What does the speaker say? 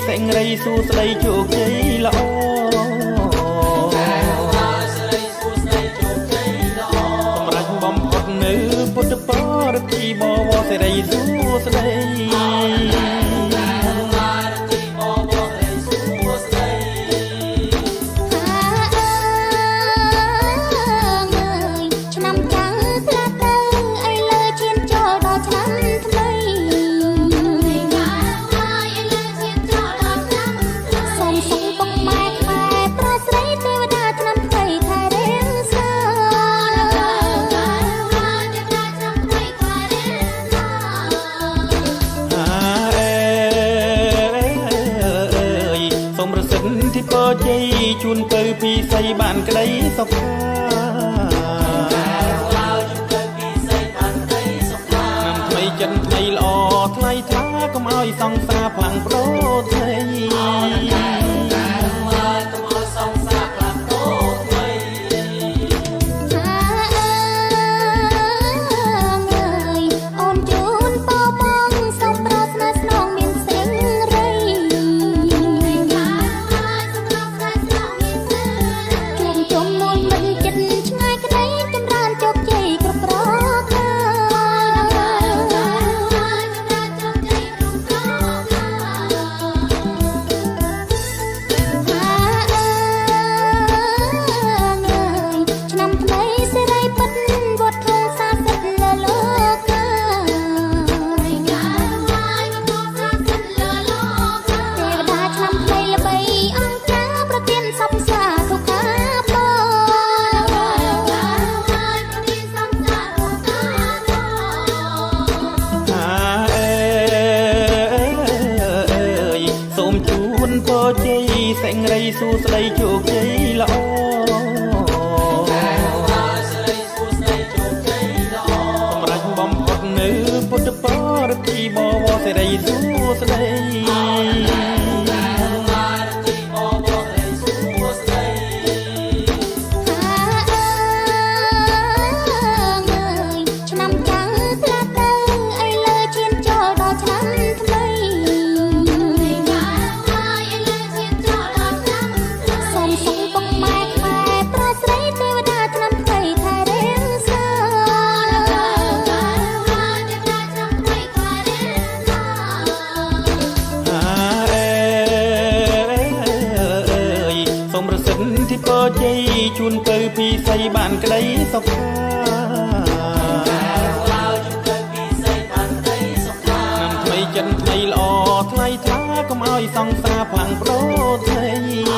សេចក្តីសួស្តីជោគជ័យល្អសម្រាប់បំផុតនៅពុទ្ធបរិទ្ធិបវរសេរីសួស្តីที่ปอใจជួនទៅពីស័យបានក្តីសុខាnămថ្មីចិនថ្មីល្អថ្លៃថ្លាកុំឲ្យសង្សារផ្លាំងប្ដូរថ្មីពរជ័យសេចក្តីសួស្តីជោគជ័យល្អសម្រាប់បំផុតនៅពុទ្ធបរិទ្ធិបវរសេរីសួស្តីที่ปอใจជួនទៅពីស័យបានក្តីសុខាnămថ្មីចិនថ្មីល្អថ្លៃថ្លាកុំឲ្យសង្សារផ្លាំងប្ដូរថ្មី